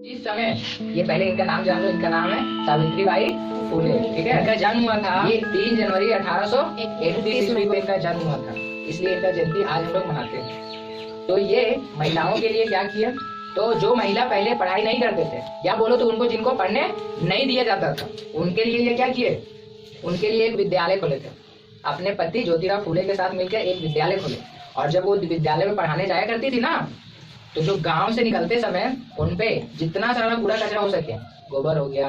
इस समय ये पहले इनका नाम जान लो। इनका नाम है सावित्रीबाई फुले। ठीक है, इनका जन्म हुआ था ये 3 जनवरी 1831 ईस्वी को इनका जन्म हुआ था, इसलिए इनका जयंती आज हम लोग मनाते हैं। तो ये महिलाओं के लिए क्या किया, तो जो महिला पहले पढ़ाई नहीं करते थे या बोलो तो उनको जिनको पढ़ने नहीं दिया जाता था, उनके लिए ये क्या किए, उनके लिए एक विद्यालय खोले थे। अपने पति ज्योतिराव फुले के साथ मिलकर एक विद्यालय खोले। और जब वो विद्यालय में पढ़ाने जाया करती थी ना, तो जो गांव से निकलते समय उनपे जितना सारा कूड़ा कचरा हो सके, गोबर हो गया,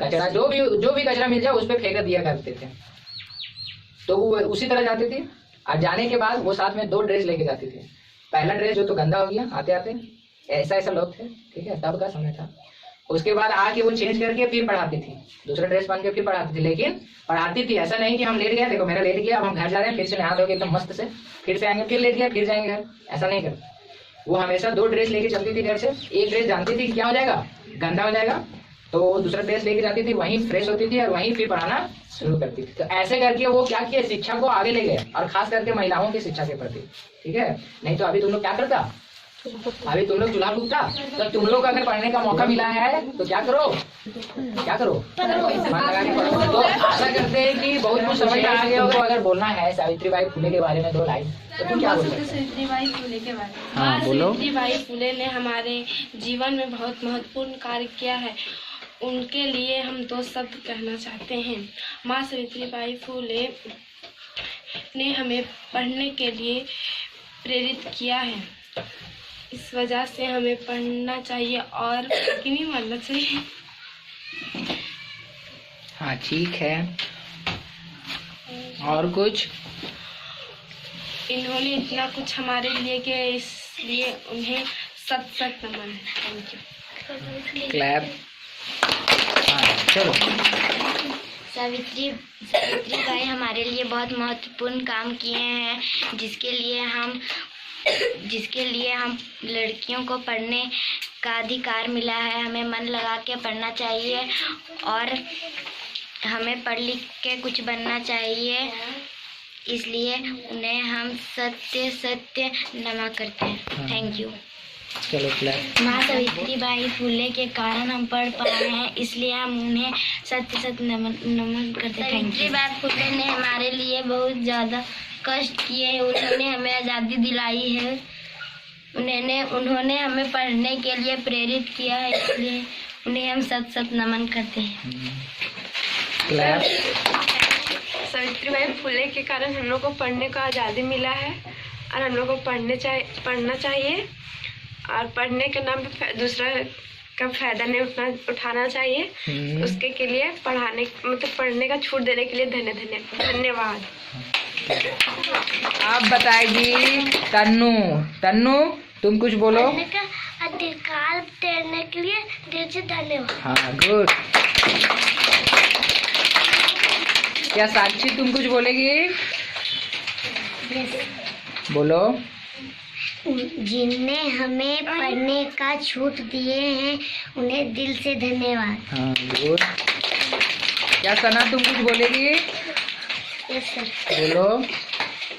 कचरा जो भी कचरा मिल जाए उस पर फेंक दिया करते थे। तो वो उसी तरह जाती थी। और जाने के बाद वो साथ में 2 ड्रेस लेके जाती थी। पहला ड्रेस जो तो गंदा हो गया आते आते, ऐसा लोग थे, ठीक है, तब का समय था। उसके बाद आके वो चेंज करके फिर पढ़ाती थी, दूसरा ड्रेस पहन के फिर पढ़ाती थी। लेकिन पढ़ाती थी ऐसा नहीं कि हम लेट गए, देखो मेरा लेट गया, अब हम घर जा रहे हैं, फिर से नहा धोके एकदम मस्त से फिर से आएंगे, फिर लेट गया, फिर जाएंगे घर, ऐसा नहीं करती। वो हमेशा 2 ड्रेस लेके चलती थी घर से। एक ड्रेस जानती थी क्या हो जाएगा, गंदा हो जाएगा, तो दूसरा ड्रेस लेके जाती थी, वहीं फ्रेश होती थी और वहीं फिर पढ़ाना शुरू करती थी। तो ऐसे करके वो क्या किया, शिक्षा को आगे ले गए, और खास करके महिलाओं की शिक्षा के प्रति। ठीक है, नहीं तो अभी तुम लोग क्या करता, अभी तुम लोग चूल्हा फूकता। तो तुम लोग अगर पढ़ने का मौका मिला है तो क्या करो, मन लगा के पढ़ो। तो आशा करते हैं कि बहुत कुछ समझ में आ गया होगा। अगर बोलना है सावित्रीबाई फुले के बारे में 2 लाइन, तो तुम क्या बोलोगे सावित्रीबाई फुले के बारे में? हाँ बोलो। सावित्रीबाई फुले ने हमारे जीवन में बहुत महत्वपूर्ण कार्य किया है। उनके लिए हम 2 शब्द कहना चाहते हैं। माँ सावित्रीबाई फुले ने हमें पढ़ने के लिए प्रेरित किया है। इस वजह से हमें पढ़ना चाहिए और नहीं मानना चाहिए। हाँ ठीक है, और कुछ? इन्होंने इतना कुछ हमारे लिए किया, इसलिए उन्हें सत नमन। Thank you. क्लैप। हाँ चलो। सावित्रीबाई हमारे लिए बहुत महत्वपूर्ण काम किए हैं, जिसके लिए हम लड़कियों को पढ़ने का अधिकार मिला है। हमें मन लगा के पढ़ना चाहिए और हमें पढ़ लिख के कुछ बनना चाहिए, इसलिए उन्हें हम सत्य नमन करते हैं। Thank you. चलो क्लैप। माँ सावित्रीबाई फुले के कारण हम पढ़ पाए हैं, इसलिए हम उन्हें सत्य नमन करते हैं। सावित्रीबाई फुले ने हमारे लिए बहुत ज़्यादा कष्ट किए हैं। उन्होंने हमें आज़ादी दिलाई है। उन्होंने हमें पढ़ने के लिए प्रेरित किया है, इसलिए उन्हें हम सत नमन करते हैं। क्लैप। सावित्रीबाई फुले के कारण हम लोग को पढ़ने का आज़ादी मिला है और हम लोग को पढ़ना चाहिए और पढ़ने के नाम पे दूसरा का फायदा नहीं उठाना चाहिए। उसके के लिए पढ़ने का छूट देने के लिए धन्यवाद। आप बताएगी तन्नू तुम कुछ बोलो। पढ़ने का अधिकार देने के लिए दिल से धन्यवाद। हाँ गुड। क्या साक्षी तुम कुछ बोलेगी? बोलो। जिनने हमें पढ़ने का छूट दिए हैं उन्हें दिल से धन्यवाद। हाँ गुड। क्या सना तुम कुछ बोलेगी? Yes sir. बोलो।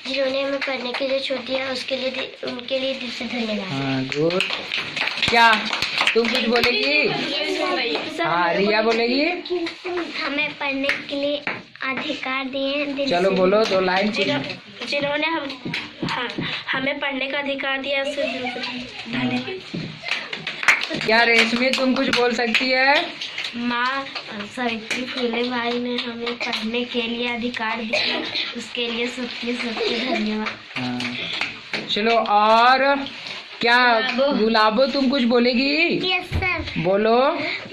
जिन्होंने हमें पढ़ने के लिए छूट दिया उनके लिए दिल से धन्यवाद। हाँ गुड। क्या तुम कुछ बोलेगी? हाँ रिया बोलेगी। हमें पढ़ने के लिए अधिकार दिए हैं। चलो बोलो 2 लाइन। जिन्होंने हमें पढ़ने का अधिकार दिया उससे धन्यवाद। क्या रेशमी तुम कुछ बोल सकती है? माँ सावित्री फुले भाई ने हमें पढ़ने के लिए अधिकार दिया, उसके लिए सबके धन्यवाद। हाँ चलो, और क्या गुलाबो तुम कुछ बोलेगी? Yes sir. बोलो।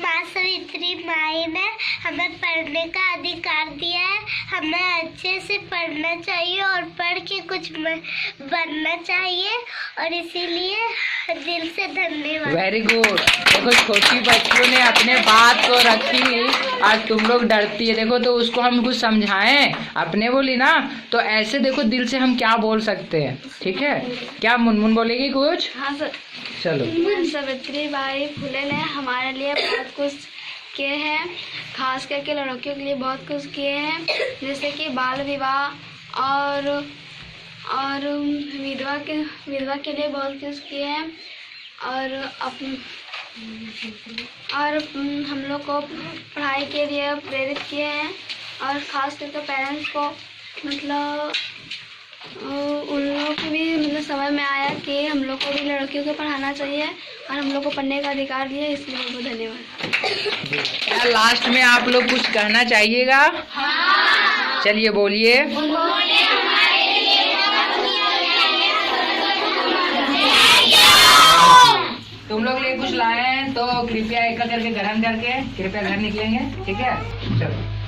माँ सावित्री माई ने हमें पढ़ने का अधिकार दिया है। हमें अच्छे से पढ़ना चाहिए और पढ़ के कुछ बनना चाहिए, और इसीलिए दिल से धन्यवाद। Very good. देखो छोटी बच्चियों ने अपने बात को रखी और तुम लोग डरती है। देखो तो उसको हम कुछ समझाएं, अपने बोली ना, तो ऐसे देखो दिल से हम क्या बोल सकते हैं। ठीक है, क्या मुनमुन बोलेगी कुछ? हाँ सर। चलो। सावित्रीबाई फुले ने हमारे लिए बहुत कुछ किए हैं, खास करके लड़कियों के लिए बहुत कुछ किए हैं, जैसे कि बाल विवाह और विधवा के लिए बहुत कुछ किए हैं, और हम लोग को पढ़ाई के लिए प्रेरित किए हैं और ख़ास करके पेरेंट्स को मतलब उन लोगों को भी मतलब समझ में आया कि हम लोग को भी लड़कियों को पढ़ाना चाहिए और हम लोग को पढ़ने का अधिकार दिया, इसलिए बहुत बहुत धन्यवाद। क्या लास्ट में आप लोग कुछ कहना चाहिएगा? चलिए बोलिए। तुम लोग लिए कुछ लाए हैं तो कृपया एक करके ग्रहण करके कृपया घर निकलेंगे, ठीक है? चलो।